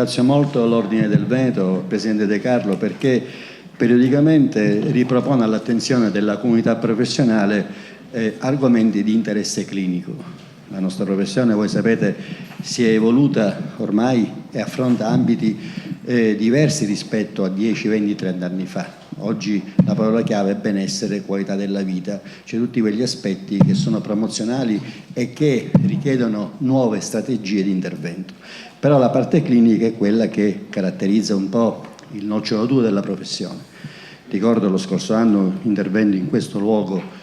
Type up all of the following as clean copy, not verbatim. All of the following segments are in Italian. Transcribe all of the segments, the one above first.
ringrazio molto l'Ordine del Veneto, Presidente De Carlo, perché periodicamente ripropone all'attenzione della comunità professionale argomenti di interesse clinico. La nostra professione, voi sapete, si è evoluta ormai e affronta ambiti diversi rispetto a 10, 20, 30 anni fa. Oggi la parola chiave è benessere e qualità della vita, cioè tutti quegli aspetti che sono promozionali e che richiedono nuove strategie di intervento. Però la parte clinica è quella che caratterizza un po' il nocciolo duro della professione. Ricordo lo scorso anno intervento in questo luogo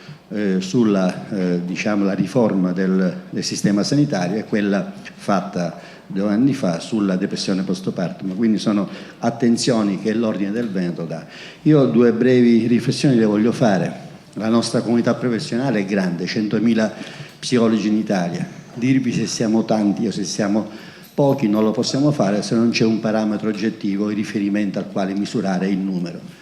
sulla diciamo, la riforma del sistema sanitario e quella fatta 2 anni fa sulla depressione postpartum, quindi sono attenzioni che l'Ordine del Veneto dà. Io 2 brevi riflessioni le voglio fare. La nostra comunità professionale è grande, 100.000 psicologi in Italia. Dirvi se siamo tanti o se siamo pochi non lo possiamo fare se non c'è un parametro oggettivo in riferimento al quale misurare il numero.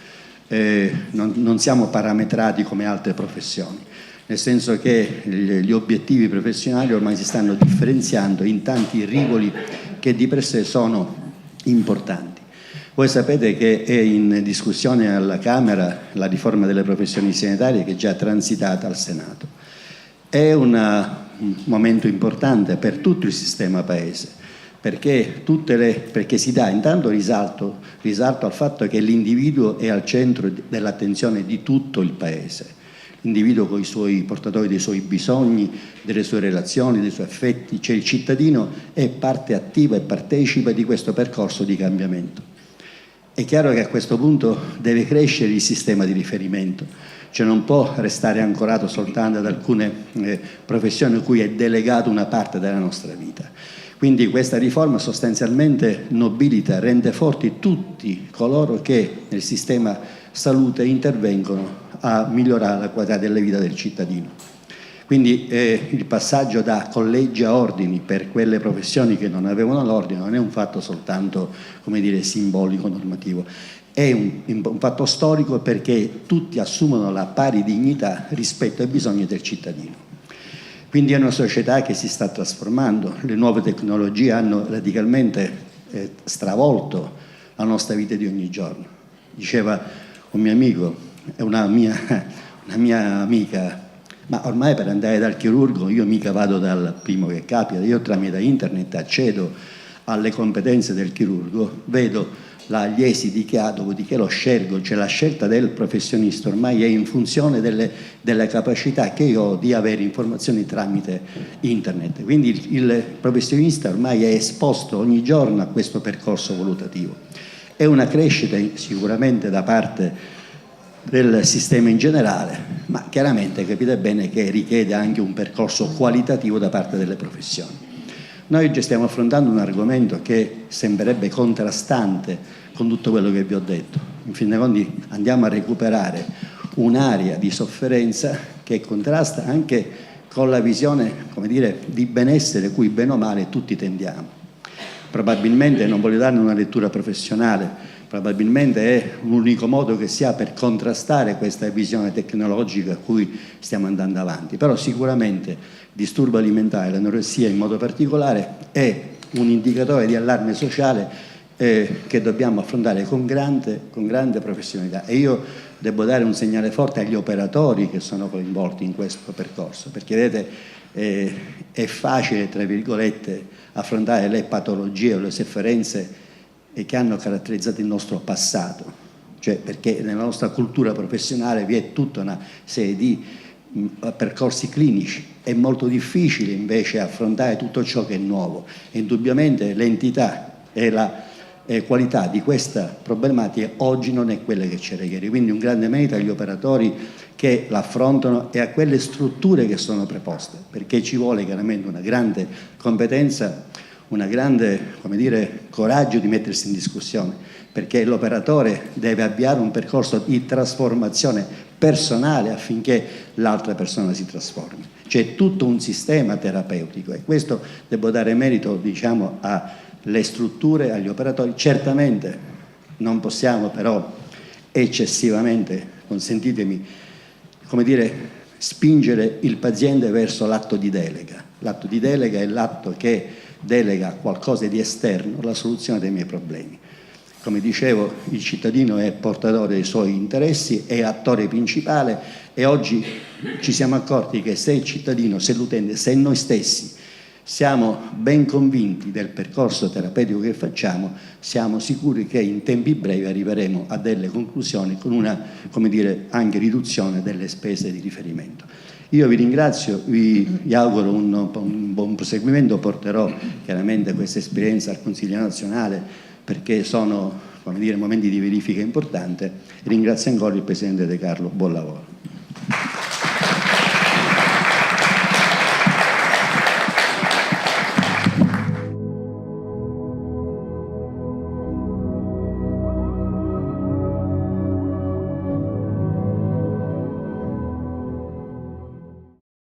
Non siamo parametrati come altre professioni, nel senso che gli obiettivi professionali ormai si stanno differenziando in tanti rivoli che di per sé sono importanti. Voi sapete che è in discussione alla Camera la riforma delle professioni sanitarie che è già transitata al Senato. È un momento importante per tutto il sistema Paese, perché si dà intanto risalto al fatto che l'individuo è al centro dell'attenzione di tutto il Paese. L'individuo con i suoi portatori dei suoi bisogni, delle sue relazioni, dei suoi affetti, cioè il cittadino è parte attiva e partecipa di questo percorso di cambiamento. È chiaro che a questo punto deve crescere il sistema di riferimento, cioè non può restare ancorato soltanto ad alcune professioni a cui è delegata una parte della nostra vita. Quindi questa riforma sostanzialmente nobilita, rende forti tutti coloro che nel sistema salute intervengono a migliorare la qualità della vita del cittadino. Quindi il passaggio da collegi a ordini per quelle professioni che non avevano l'ordine non è un fatto soltanto, come dire, simbolico, normativo, è un fatto storico perché tutti assumono la pari dignità rispetto ai bisogni del cittadino. Quindi è una società che si sta trasformando, le nuove tecnologie hanno radicalmente stravolto la nostra vita di ogni giorno. Diceva un mio amico, una mia amica, ma ormai per andare dal chirurgo io mica vado dal primo che capita, io tramite internet accedo alle competenze del chirurgo, vedo gli esiti che ha, dopodiché lo scelgo, cioè la scelta del professionista ormai è in funzione delle capacità che io ho di avere informazioni tramite internet. Quindi il professionista ormai è esposto ogni giorno a questo percorso valutativo. È una crescita sicuramente da parte del sistema in generale, ma chiaramente capite bene che richiede anche un percorso qualitativo da parte delle professioni. Noi oggi stiamo affrontando un argomento che sembrerebbe contrastante con tutto quello che vi ho detto. In fin dei conti andiamo a recuperare un'area di sofferenza che contrasta anche con la visione, come dire, di benessere cui bene o male tutti tendiamo. Probabilmente, non voglio darne una lettura professionale, probabilmente è l'unico modo che si ha per contrastare questa visione tecnologica a cui stiamo andando avanti, però sicuramente il disturbo alimentare, l'anoressia in modo particolare, è un indicatore di allarme sociale che dobbiamo affrontare con grande professionalità. E io devo dare un segnale forte agli operatori che sono coinvolti in questo percorso, perché vedete è facile, tra virgolette, affrontare le patologie o le sofferenze che hanno caratterizzato il nostro passato, cioè perché nella nostra cultura professionale vi è tutta una serie di percorsi clinici. È molto difficile invece affrontare tutto ciò che è nuovo e indubbiamente l'entità e la qualità di questa problematica oggi non è quella che c'era ieri, quindi un grande merito agli operatori che l'affrontano e a quelle strutture che sono preposte, perché ci vuole chiaramente una grande competenza, una grande, come dire, coraggio di mettersi in discussione, perché l'operatore deve avviare un percorso di trasformazione personale affinché l'altra persona si trasformi. C'è tutto un sistema terapeutico e questo devo dare merito, diciamo, alle strutture, agli operatori. Certamente non possiamo però eccessivamente, consentitemi, come dire, spingere il paziente verso l'atto di delega. L'atto di delega è l'atto che delega qualcosa di esterno alla soluzione dei miei problemi. Come dicevo, il cittadino è portatore dei suoi interessi, è attore principale, e oggi ci siamo accorti che se il cittadino, se l'utente, se noi stessi siamo ben convinti del percorso terapeutico che facciamo, siamo sicuri che in tempi brevi arriveremo a delle conclusioni con una, come dire, anche riduzione delle spese di riferimento. Io vi ringrazio, vi auguro un buon proseguimento, porterò chiaramente questa esperienza al Consiglio nazionale, perché sono, come dire, momenti di verifica importante. Ringrazio ancora il Presidente De Carlo, buon lavoro.